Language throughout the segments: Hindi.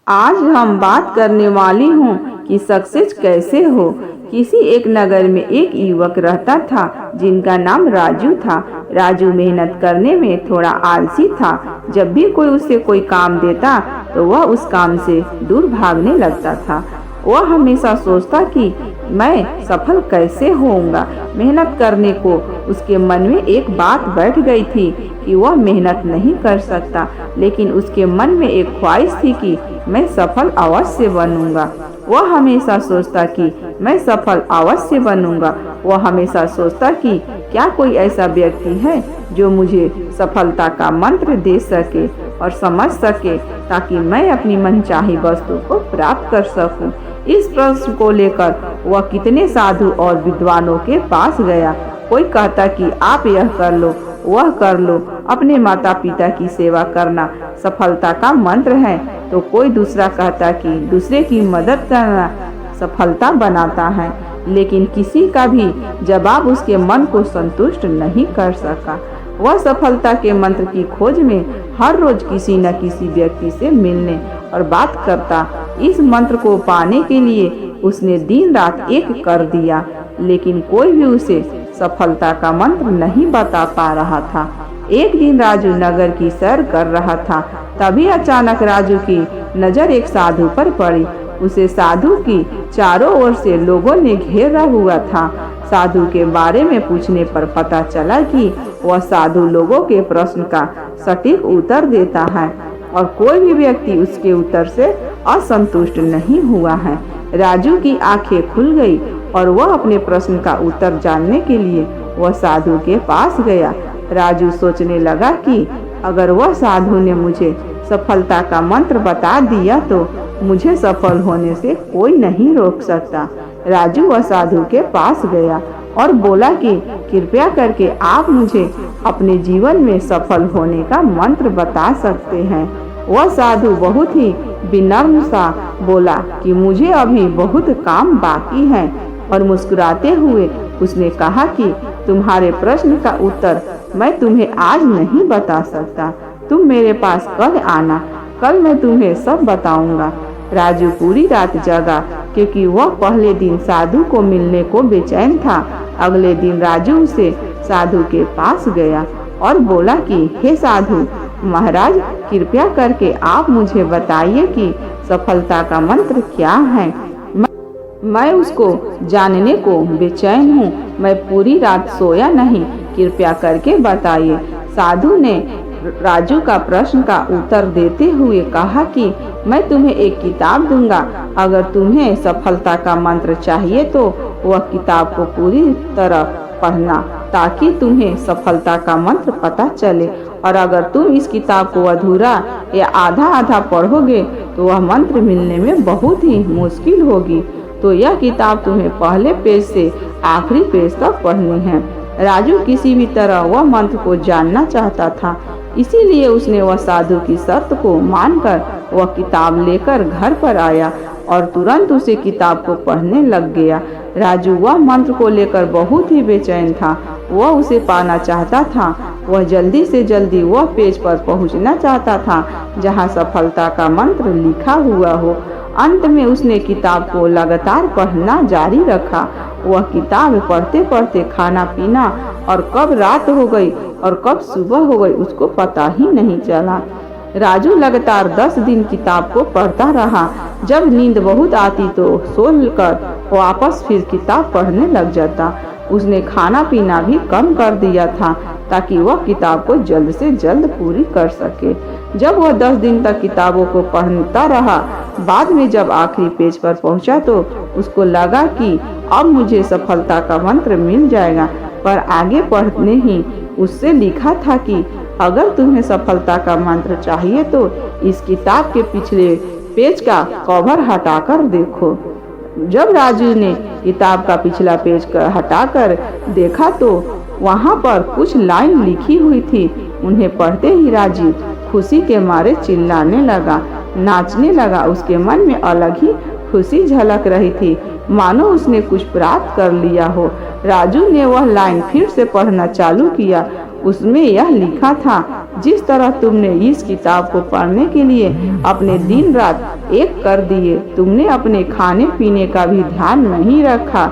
आज हम बात करने वाली हूँ कि सक्सेस कैसे हो। किसी एक नगर में एक युवक रहता था जिनका नाम राजू था। राजू मेहनत करने में थोड़ा आलसी था। जब भी कोई उसे कोई काम देता तो वह उस काम से दूर भागने लगता था। वह हमेशा सोचता कि मैं सफल कैसे होऊंगा। मेहनत करने को उसके मन में एक बात बैठ गई थी कि वह मेहनत नहीं कर सकता, लेकिन उसके मन में एक ख्वाहिश थी कि मैं सफल अवश्य बनूंगा। वह हमेशा सोचता कि मैं सफल अवश्य बनूंगा। वह हमेशा सोचता कि क्या कोई ऐसा व्यक्ति है जो मुझे सफलता का मंत्र दे सके और समझ सके, ताकि मैं अपनी मनचाही वस्तु को प्राप्त कर सकूं। इस प्रश्न को लेकर वह कितने साधु और विद्वानों के पास गया। कोई कहता कि आप यह कर लो, वह कर लो, अपने माता पिता की सेवा करना सफलता का मंत्र है, तो कोई दूसरा कहता कि दूसरे की मदद करना सफलता बनाता है। लेकिन किसी का भी जवाब उसके मन को संतुष्ट नहीं कर सका। वह सफलता के मंत्र की खोज में हर रोज किसी न किसी व्यक्ति से मिलने और बात करता। इस मंत्र को पाने के लिए उसने दिन रात एक कर दिया, लेकिन कोई भी उसे सफलता का मंत्र नहीं बता पा रहा था। एक दिन राजू नगर की सैर कर रहा था। तभी अचानक राजू की नजर एक साधु पर पड़ी। उसे साधु की चारों ओर से लोगों ने घेरा हुआ था। साधु के बारे में पूछने पर पता चला कि वह साधु लोगों के प्रश्न का सटीक उत्तर देता है और कोई भी व्यक्ति उसके उत्तर से असंतुष्ट नहीं हुआ है। राजू की आंखें खुल गई और वह अपने प्रश्न का उत्तर जानने के लिए वह साधु के पास गया। राजू सोचने लगा कि अगर वह साधु ने मुझे सफलता का मंत्र बता दिया तो मुझे सफल होने से कोई नहीं रोक सकता। राजू वह साधु के पास गया और बोला कि कृपया करके आप मुझे अपने जीवन में सफल होने का मंत्र बता सकते हैं। वह साधु बहुत ही विनम्र सा बोला कि मुझे अभी बहुत काम बाकी है, और मुस्कुराते हुए उसने कहा कि तुम्हारे प्रश्न का उत्तर मैं तुम्हें आज नहीं बता सकता, तुम मेरे पास कल आना, कल मैं तुम्हें सब बताऊंगा। राजू पूरी रात जगा क्योंकि वह पहले दिन साधु को मिलने को बेचैन था। अगले दिन राजू उसे साधु के पास गया और बोला कि हे साधु महाराज, कृपया करके आप मुझे बताइए कि सफलता का मंत्र क्या है। मैं उसको जानने को बेचैन हूँ। मैं पूरी रात सोया नहीं, कृपया करके बताइए। साधु ने राजू का प्रश्न का उत्तर देते हुए कहा कि मैं तुम्हें एक किताब दूंगा। अगर तुम्हें सफलता का मंत्र चाहिए तो वह किताब को पूरी तरह पढ़ना, ताकि तुम्हें सफलता का मंत्र पता चले। और अगर तुम इस किताब को अधूरा या आधा आधा पढ़ोगे तो वह मंत्र मिलने में बहुत ही मुश्किल होगी। तो यह किताब तुम्हें पहले पेज से आखिरी पेज तक पढ़नी है। राजू किसी भी तरह वह मंत्र को जानना चाहता था, इसीलिए उसने वह साधु की शर्त को मानकर वह किताब लेकर घर पर आया और तुरंत उसे किताब को पढ़ने लग गया। राजू वह मंत्र को लेकर बहुत ही बेचैन था। वह उसे पाना चाहता था। वह जल्दी से जल्दी वह पेज पर पहुंचना चाहता था जहां सफलता का मंत्र लिखा हुआ हो। अंत में उसने किताब को लगातार पढ़ना जारी रखा। वह किताब पढ़ते पढ़ते खाना पीना और कब रात हो गई और कब सुबह हो गई उसको पता ही नहीं चला। राजू लगातार 10 दिन किताब को पढ़ता रहा। जब नींद बहुत आती तो सोकर वापस फिर किताब पढ़ने लग जाता। उसने खाना पीना भी कम कर दिया था ताकि वह किताब को जल्द से जल्द पूरी कर सके। जब वह 10 दिन तक किताबों को पढ़ता रहा, बाद में जब आखिरी पेज पर पहुंचा तो उसको लगा कि अब मुझे सफलता का मंत्र मिल जाएगा। पर आगे पढ़ने ही उससे लिखा था कि अगर तुम्हें सफलता का मंत्र चाहिए तो इस किताब के पिछले पेज का कवर हटाकर देखो। जब राजू ने किताब का पिछला पेज हटाकर देखा तो वहाँ पर कुछ लाइन लिखी हुई थी। उन्हें पढ़ते ही राजू खुशी के मारे चिल्लाने लगा, नाचने लगा। उसके मन में अलग ही खुशी झलक रही थी, मानो उसने कुछ प्राप्त कर लिया हो। राजू ने वह लाइन फिर से पढ़ना चालू किया। उसमें यह लिखा था, जिस तरह तुमने इस किताब को पढ़ने के लिए अपने दिन रात एक कर दिए, तुमने अपने खाने पीने का भी ध्यान नहीं रखा,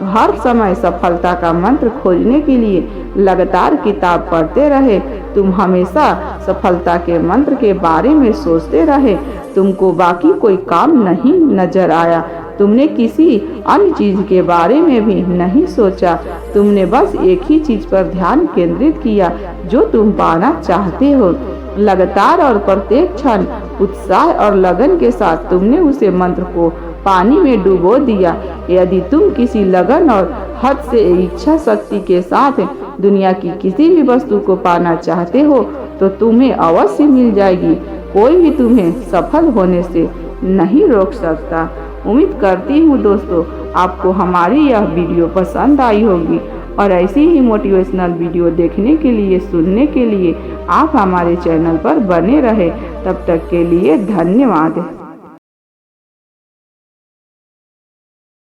हर समय सफलता का मंत्र खोजने के लिए लगातार किताब पढ़ते रहे, तुम हमेशा सफलता के मंत्र के बारे में सोचते रहे, तुमको बाकी कोई काम नहीं नजर आया, तुमने किसी अन्य चीज के बारे में भी नहीं सोचा, तुमने बस एक ही चीज पर ध्यान केंद्रित किया जो तुम पाना चाहते हो। लगातार और प्रत्येक क्षण उत्साह और लगन के साथ तुमने उसे मंत्र को पानी में डुबो दिया। यदि तुम किसी लगन और हद से इच्छा शक्ति के साथ दुनिया की किसी भी वस्तु को पाना चाहते हो तो तुम्हें अवश्य मिल जाएगी, कोई भी तुम्हें सफल होने से नहीं रोक सकता। उम्मीद करती हूँ दोस्तों आपको हमारी यह वीडियो पसंद आई होगी और ऐसी ही मोटिवेशनल वीडियो देखने के लिए, सुनने के लिए आप हमारे चैनल पर बने रहे। तब तक के लिए धन्यवाद।